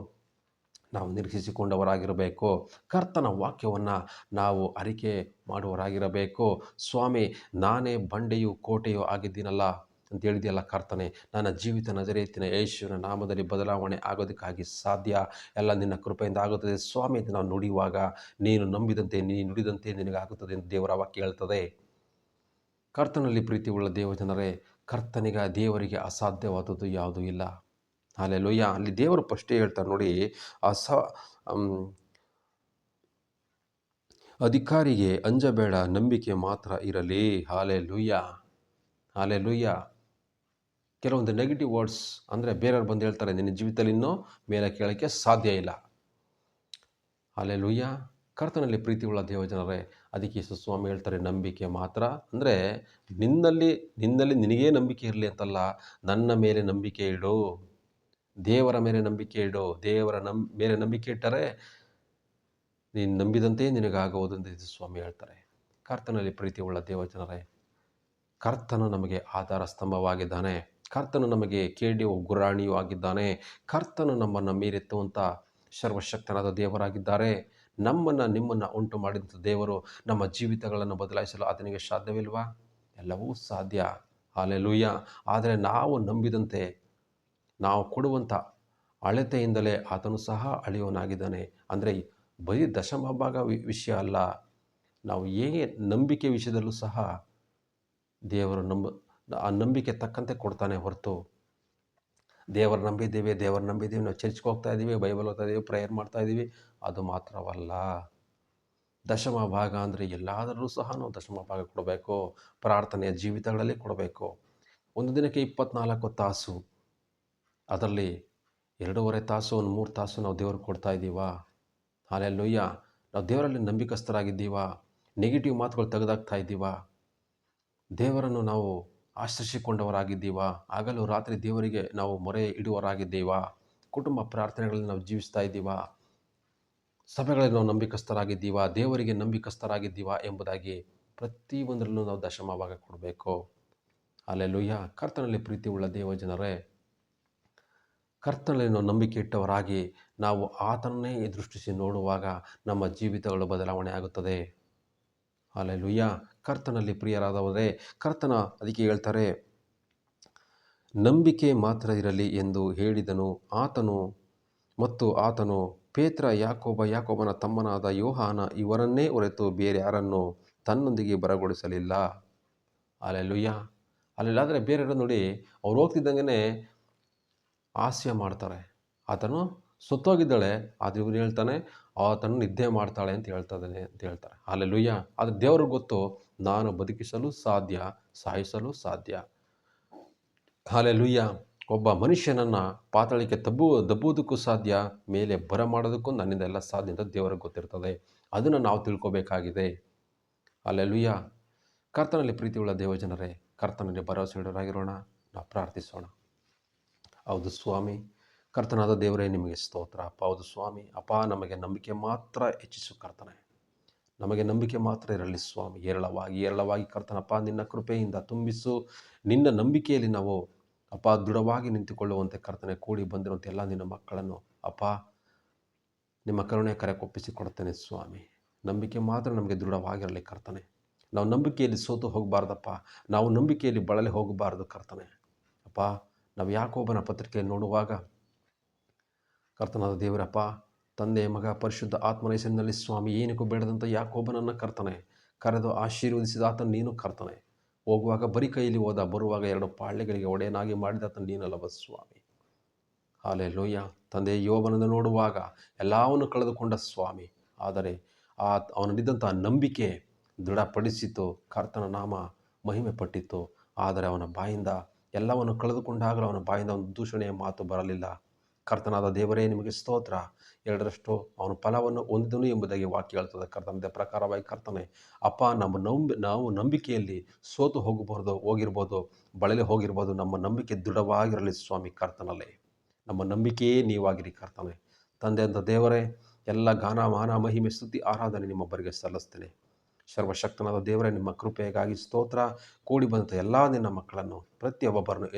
ನಾವು ನಿರೀಕ್ಷಿಸಿಕೊಂಡವರಾಗಿರಬೇಕು. ಕರ್ತನ ವಾಕ್ಯವನ್ನು ನಾವು ಅರಿಕೆ ಮಾಡುವವರಾಗಿರಬೇಕು. ಸ್ವಾಮಿ, ನಾನೇ ಬಂಡೆಯು ಕೋಟೆಯು ಆಗಿದ್ದೀನಲ್ಲ ಅಂತ ಹೇಳಿದೆಯಲ್ಲ ಕರ್ತನೆ, ನನ್ನ ಜೀವಿತ ನಜರೇತಿನ ಯೇಸುವಿನ ನಾಮದಲ್ಲಿ ಬದಲಾವಣೆ ಆಗೋದಕ್ಕಾಗಿ ಸಾಧ್ಯ, ಎಲ್ಲ ನಿನ್ನ ಕೃಪೆಯಿಂದ ಆಗುತ್ತದೆ ಸ್ವಾಮಿ ಅಂತ ನಾವು ನುಡಿಯುವಾಗ, ನೀನು ನಂಬಿದಂತೆ, ನೀನು ನುಡಿದಂತೆ ನಿನಗಾಗುತ್ತದೆ ಎಂದು ದೇವರ ವಾಕ್ಯ ಹೇಳ್ತದೆ. ಕರ್ತನಲ್ಲಿ ಪ್ರೀತಿ ಉಳ್ಳ ದೇವಜನರೇ, ದೇವರಿಗೆ ಅಸಾಧ್ಯವಾದದ್ದು ಯಾವುದೂ ಇಲ್ಲ. ಹಲ್ಲೆಲೂಯಾ. ಅಲ್ಲಿ ದೇವರು ಫಸ್ಟೇ ಹೇಳ್ತಾರೆ ನೋಡಿ, ಅಧಿಕಾರಿಗೆ ಅಂಜಬೇಡ, ನಂಬಿಕೆ ಮಾತ್ರ ಇರಲಿ. ಹಲ್ಲೆಲೂಯಾ. ಹಲ್ಲೆಲೂಯಾ. ಕೆಲವೊಂದು ನೆಗೆಟಿವ್ ವರ್ಡ್ಸ್ ಅಂದರೆ ಬೇರೆಯವ್ರು ಬಂದು ಹೇಳ್ತಾರೆ, ನಿನ್ನ ಜೀವಿತದಲ್ಲಿ ಇನ್ನೂ ಮೇಲೆ ಕೇಳೋಕ್ಕೆ ಸಾಧ್ಯ ಇಲ್ಲ. ಹಲ್ಲೆಲೂಯಾ. ಕರ್ತನಲ್ಲಿ ಪ್ರೀತಿ ಉಳ್ಳ ದೇವಜನರೇ, ಅದಕ್ಕೆ ಯೇಸು ಸ್ವಾಮಿ ಹೇಳ್ತಾರೆ, ನಂಬಿಕೆ ಮಾತ್ರ ಅಂದರೆ ನಿನ್ನಲ್ಲಿ ನಿನಗೇ ನಂಬಿಕೆ ಇರಲಿ ಅಂತಲ್ಲ, ನನ್ನ ಮೇಲೆ ನಂಬಿಕೆ ಇಡು, ದೇವರ ಮೇಲೆ ನಂಬಿಕೆ ಇಡು. ದೇವರ ಮೇಲೆ ನಂಬಿಕೆ ಇಟ್ಟರೆ ನೀನು ನಂಬಿದಂತೆ ನಿನಗಾಗುವುದು ಎಂದು ಯೇಸು ಸ್ವಾಮಿ ಹೇಳ್ತಾರೆ. ಕರ್ತನಲ್ಲಿ ಪ್ರೀತಿ ಉಳ್ಳ ದೇವಜನರೇ, ಕರ್ತನು ನಮಗೆ ಆಧಾರ ಸ್ತಂಭವಾಗಿದ್ದಾನೆ. ಕರ್ತನು ನಮಗೆ ಕೇಡಿಯು ಗುರಾಣಿಯೂ ಆಗಿದ್ದಾನೆ. ಕರ್ತನು ನಮ್ಮನ್ನು ಮೀರೆತ್ತುವಂಥ ಸರ್ವಶಕ್ತನಾದ ದೇವರಾಗಿದ್ದಾರೆ. ನಿಮ್ಮನ್ನು ಉಂಟು ಮಾಡಿದಂಥ ದೇವರು ನಮ್ಮ ಜೀವಿತಗಳನ್ನು ಬದಲಾಯಿಸಲು ಆತನಿಗೆ ಸಾಧ್ಯವಿಲ್ವಾ? ಎಲ್ಲವೂ ಸಾಧ್ಯ. ಹಲ್ಲೆಲೂಯಾ. ಆದರೆ ನಾವು ನಂಬಿದಂತೆ, ನಾವು ಕೊಡುವಂಥ ಅಳತೆಯಿಂದಲೇ ಆತನು ಸಹ ಅಳೆಯುವನಾಗಿದ್ದಾನೆ. ಅಂದರೆ ಬರೀ ದಶಮಭಾಗ ವಿಷಯ ಅಲ್ಲ, ನಾವು ಹೇಗೆ ನಂಬಿಕೆ ವಿಷಯದಲ್ಲೂ ಸಹ ದೇವರು ಆ ನಂಬಿಕೆ ತಕ್ಕಂತೆ ಕೊಡ್ತಾನೆ ಹೊರತು, ದೇವರು ನಂಬಿದ್ದೀವಿ, ನಾವು ಚರ್ಚ್ಗೆ ಹೋಗ್ತಾ ಇದ್ದೀವಿ, ಬೈಬಲ್ ಓದ್ತಾ ಇದ್ದೀವಿ, ಪ್ರೇಯರ್ ಮಾಡ್ತಾ ಇದ್ದೀವಿ, ಅದು ಮಾತ್ರವಲ್ಲ. ದಶಮ ಭಾಗ ಅಂದರೆ ಎಲ್ಲಾದರೂ ಸಹ ನಾವು ದಶಮ ಭಾಗ ಕೊಡಬೇಕು. ಪ್ರಾರ್ಥನೆಯ ಜೀವಿತಗಳಲ್ಲಿ ಕೊಡಬೇಕು. ಒಂದು ದಿನಕ್ಕೆ 24 ತಾಸು, ಅದರಲ್ಲಿ 2.5 ತಾಸು, 3 ತಾಸು ನಾವು ದೇವ್ರಿಗೆ ಕೊಡ್ತಾ ಇದ್ದೀವಾ? ಹಲ್ಲೆಲೂಯಾ. ನಾವು ದೇವರಲ್ಲಿ ನಂಬಿಕಸ್ಥರಾಗಿದ್ದೀವಾ? ನೆಗೆಟಿವ್ ಮಾತುಗಳು ತೆಗೆದಾಕ್ತಾ ಇದ್ದೀವಾ? ದೇವರನ್ನು ನಾವು ಆಶ್ರಯಿಸಿಕೊಂಡವರಾಗಿದ್ದೀವಾ? ಹಗಲು ರಾತ್ರಿ ದೇವರಿಗೆ ನಾವು ಮೊರೆ ಇಡುವವರಾಗಿದ್ದೀವಾ? ಕುಟುಂಬ ಪ್ರಾರ್ಥನೆಗಳಲ್ಲಿ ನಾವು ಜೀವಿಸ್ತಾ ಇದ್ದೀವಾ? ಸಭೆಗಳಲ್ಲಿ ನಾವು ನಂಬಿಕಸ್ಥರಾಗಿದ್ದೀವಾ? ದೇವರಿಗೆ ನಂಬಿಕಸ್ಥರಾಗಿದ್ದೀವಾ ಎಂಬುದಾಗಿ ಪ್ರತಿಯೊಂದರಲ್ಲೂ ನಾವು ದಶಮ ಭಾಗ ಕೊಡಬೇಕು. ಹಲ್ಲೆಲೂಯಾ. ಕರ್ತನಲ್ಲಿ ಪ್ರೀತಿ ಉಳ್ಳ ದೇವಜನರೇ, ಕರ್ತನಲ್ಲಿ ನಾವು ನಂಬಿಕೆ ಇಟ್ಟವರಾಗಿ ನಾವು ಆತನನ್ನೇ ದೃಷ್ಟಿಸಿ ನೋಡುವಾಗ ನಮ್ಮ ಜೀವಿತಗಳು ಬದಲಾವಣೆ ಆಗುತ್ತದೆ. ಹಲ್ಲೆಲೂಯಾ. ಕರ್ತನಲ್ಲಿ ಪ್ರಿಯರಾದವರೇ, ಅದಕ್ಕೆ ಹೇಳ್ತಾರೆ, ನಂಬಿಕೆ ಮಾತ್ರ ಇರಲಿ ಎಂದು ಹೇಳಿದನು. ಆತನು ಪೇತ್ರ, ಯಾಕೋಬನ ತಮ್ಮನಾದ ಯೋಹಾನ ಇವರನ್ನೇ ಹೊರತು ಬೇರೆ ಯಾರನ್ನು ತನ್ನೊಂದಿಗೆ ಬರಗೊಳಿಸಲಿಲ್ಲ. ಹಲ್ಲೆಲೂಯಾ. ಅಲ್ಲೆಲ್ಲಾದರೆ ಬೇರೆಯವರು ನೋಡಿ, ಅವ್ರು ಹೋಗ್ತಿದ್ದಂಗೆ ಹಾಸ್ಯ ಮಾಡ್ತಾರೆ. ಆತನು ಸತ್ತೋಗಿದ್ದಾಳೆ, ಆದರೆ ಇವ್ನು ಹೇಳ್ತಾನೆ ಆತನು ನಿದ್ದೆ ಮಾಡ್ತಾಳೆ ಅಂತ ಹೇಳ್ತಾರೆ. ಹಲ್ಲೆಲೂಯ. ಆದರೆ ದೇವ್ರಿಗೆ ಗೊತ್ತು, ನಾನು ಬದುಕಿಸಲು ಸಾಧ್ಯ, ಸಾಯಿಸಲು ಸಾಧ್ಯ. ಹಲ್ಲೆಲೂಯ. ಒಬ್ಬ ಮನುಷ್ಯನನ್ನು ಪಾತಾಳಕ್ಕೆ ದಬ್ಬುವುದಕ್ಕೂ ಸಾಧ್ಯ, ಮೇಲೆ ಬರಮಾಡೋದಕ್ಕೂ ನನ್ನಿಂದ ಎಲ್ಲ ಸಾಧ್ಯ ಅಂತ ದೇವರಿಗೆ ಗೊತ್ತಿರ್ತದೆ. ಅದನ್ನು ನಾವು ತಿಳ್ಕೊಬೇಕಾಗಿದೆ. ಹಲ್ಲೆಲೂಯ. ಕರ್ತನಲ್ಲಿ ಪ್ರೀತಿಯುಳ್ಳ ದೇವಜನರೇ, ಕರ್ತನಲ್ಲಿ ಭರವಸೆ ಇಡೋರಾಗಿರೋಣ. ನಾವು ಪ್ರಾರ್ಥಿಸೋಣ. ಹೌದು ಸ್ವಾಮಿ, ಕರ್ತನಾದ ದೇವರೇ ನಿಮಗೆ ಸ್ತೋತ್ರ ಅಪ್ಪ. ಹೌದು ಸ್ವಾಮಿ, ಅಪ್ಪ ನಮಗೆ ನಂಬಿಕೆ ಮಾತ್ರ ಹೆಚ್ಚಿಸು ಕರ್ತನೆ. ನಮಗೆ ನಂಬಿಕೆ ಮಾತ್ರ ಇರಲಿ ಸ್ವಾಮಿ. ಏರಳವಾಗಿ ಕರ್ತನಪ್ಪ ನಿನ್ನ ಕೃಪೆಯಿಂದ ತುಂಬಿಸು. ನಿನ್ನ ನಂಬಿಕೆಯಲ್ಲಿ ನಾವು ಅಪ್ಪ ದೃಢವಾಗಿ ನಿಂತುಕೊಳ್ಳುವಂತೆ ಕರ್ತನೆ, ಕೂಡಿ ಬಂದಿರುವಂಥ ಎಲ್ಲ ನಿನ್ನ ಮಕ್ಕಳನ್ನು ಅಪ್ಪ ನಿಮ್ಮ ಕರುಣೆ ಕರೆಕೊಪ್ಪಿಸಿಕೊಡ್ತೇನೆ ಸ್ವಾಮಿ. ನಂಬಿಕೆ ಮಾತ್ರ ನಮಗೆ ದೃಢವಾಗಿರಲಿ ಕರ್ತನೆ. ನಾವು ನಂಬಿಕೆಯಲ್ಲಿ ಸೋತು ಹೋಗಬಾರ್ದಪ್ಪ. ನಾವು ನಂಬಿಕೆಯಲ್ಲಿ ಬಳಲಿ ಹೋಗಬಾರ್ದು ಕರ್ತನೆ. ಅಪ್ಪ, ನಾವು ಯಾಕೋಬನ ಪತ್ರಿಕೆಯನ್ನು ನೋಡುವಾಗ ಕರ್ತನಾದ ದೇವರಪ್ಪ, ತಂದೆ ಮಗ ಪರಿಶುದ್ಧ ಆತ್ಮನ ಹೆಸರಿನಲ್ಲಿ ಸ್ವಾಮಿ, ಏನಕ್ಕೂ ಬೇಡದಂಥ ಯಾಕೋಬನನ್ನು ಕರ್ತನೆ ಕರೆದು ಆಶೀರ್ವದಿಸಿದ ಆತನ ನೀನು ಕರ್ತನೆ. ಹೋಗುವಾಗ ಬರೀ ಕೈಯಲ್ಲಿ ಹೋದ, ಬರುವಾಗ 2 ಪಾಳ್ಯಗಳಿಗೆ ಒಡೆಯನಾಗಿ ಮಾಡಿದ ಆತನ ನೀನಲ್ಲವ ಸ್ವಾಮಿ. ಹಲ್ಲೆಲೂಯ. ತಂದೆ ಯೋಬನನ್ನು ನೋಡುವಾಗ ಎಲ್ಲವನ್ನು ಕಳೆದುಕೊಂಡ ಸ್ವಾಮಿ, ಆದರೆ ಅವನಲ್ಲಿದ್ದಂಥ ನಂಬಿಕೆ ದೃಢಪಡಿಸಿತು. ಕರ್ತನ ನಾಮ ಮಹಿಮೆ ಪಟ್ಟಿತು. ಆದರೆ ಅವನ ಬಾಯಿಂದ ಎಲ್ಲವನ್ನು ಕಳೆದುಕೊಂಡಾಗಲೂ ಅವನ ಬಾಯಿಂದ ಒಂದು ದೂಷಣೆಯ ಮಾತು ಬರಲಿಲ್ಲ. ಕರ್ತನಾದ ದೇವರೇ ನಿಮಗೆ ಸ್ತೋತ್ರ. 2ರಷ್ಟು ಅವನ ಫಲವನ್ನು ಹೊಂದಿದನು ಎಂಬುದಾಗಿ ವಾಕ್ಯ ಹೇಳ್ತದೆ. ಕರ್ತನದ ಪ್ರಕಾರವಾಗಿ ಕರ್ತನೆ ಅಪ್ಪ, ನಾವು ನಂಬಿಕೆಯಲ್ಲಿ ಸೋತು ಹೋಗಿರ್ಬೋದು, ಬಳಲಿ ಹೋಗಿರ್ಬೋದು. ನಮ್ಮ ನಂಬಿಕೆ ದೃಢವಾಗಿರಲಿ ಸ್ವಾಮಿ ಕರ್ತನಲ್ಲಿ. ನಮ್ಮ ನಂಬಿಕೆಯೇ ನೀವಾಗಿರಿ ಕರ್ತನೆ. ತಂದೆ ಅಂತ ದೇವರೇ, ಎಲ್ಲ ಗಾನ ಮಾನ ಮಹಿಮೆ ಸ್ತುತಿ ಆರಾಧನೆ ನಿಮ್ಮೊಬ್ಬರಿಗೆ ಸಲ್ಲಿಸ್ತೇನೆ. ಸರ್ವಶಕ್ತನಾದ ದೇವರೇ, ನಿಮ್ಮ ಕೃಪೆಗಾಗಿ ಸ್ತೋತ್ರ. ಕೂಡಿ ಬಂದಂಥ ಎಲ್ಲ ನಿನ್ನ ಮಕ್ಕಳನ್ನು ಪ್ರತಿಯೊಬ್ಬರನ್ನು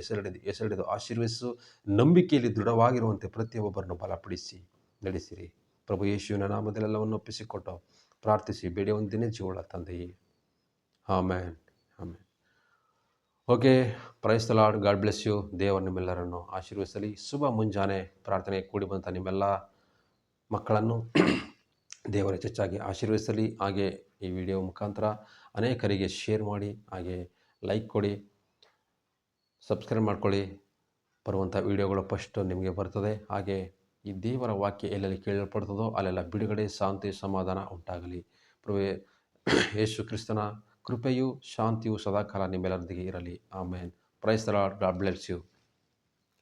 ಹೆಸರಿಡಿದು ಆಶೀರ್ವದಿಸು. ನಂಬಿಕೆಯಲ್ಲಿ ದೃಢವಾಗಿರುವಂತೆ ಪ್ರತಿಯೊಬ್ಬರನ್ನು ಬಲಪಡಿಸಿ ನಡೆಸಿರಿ. ಪ್ರಭು ಯೇಸುವಿನ ನಾಮದಲ್ಲೆಲ್ಲವನ್ನು ಒಪ್ಪಿಸಿಕೊಟ್ಟು ಪ್ರಾರ್ಥಿಸಿ ಬೇಡಿ ಒಂದಿನೇ ಜೀವಳ ತಂದೆಯೇ, amen, amen. Okay, praise the Lord. God bless you. ದೇವರು ನಿಮ್ಮೆಲ್ಲರನ್ನು ಆಶೀರ್ವದಿಸಲಿ. ಶುಭ ಮುಂಜಾನೆ. ಪ್ರಾರ್ಥನೆಗೆ ಕೂಡಿ ಬಂದಂಥ ನಿಮ್ಮೆಲ್ಲ ಮಕ್ಕಳನ್ನು ದೇವರು ಹೆಚ್ಚಾಗಿ ಆಶೀರ್ವದಿಸಲಿ. ಹಾಗೆ ಈ ವಿಡಿಯೋ ಮುಖಾಂತರ ಅನೇಕರಿಗೆ ಶೇರ್ ಮಾಡಿ, ಹಾಗೆ ಲೈಕ್ ಕೊಡಿ, ಸಬ್ಸ್ಕ್ರೈಬ್ ಮಾಡ್ಕೊಳ್ಳಿ. ಬರುವಂಥ ವಿಡಿಯೋಗಳು ಫಸ್ಟ್ ನಿಮಗೆ ಬರ್ತದೆ. ಹಾಗೆ ಈ ದೇವರ ವಾಕ್ಯ ಎಲ್ಲೆಲ್ಲಿ ಕೇಳಲ್ಪಡ್ತದೋ ಅಲ್ಲೆಲ್ಲ ಬಿಡುಗಡೆ, ಶಾಂತಿ, ಸಮಾಧಾನ ಉಂಟಾಗಲಿ. ಪ್ರಭು ಯೇಸು ಕ್ರಿಸ್ತನ ಕೃಪೆಯು ಶಾಂತಿಯು ಸದಾಕಾಲ ನಿಮ್ಮೆಲ್ಲರೊಂದಿಗೆ ಇರಲಿ. Amen. Praise the Lord. God bless you.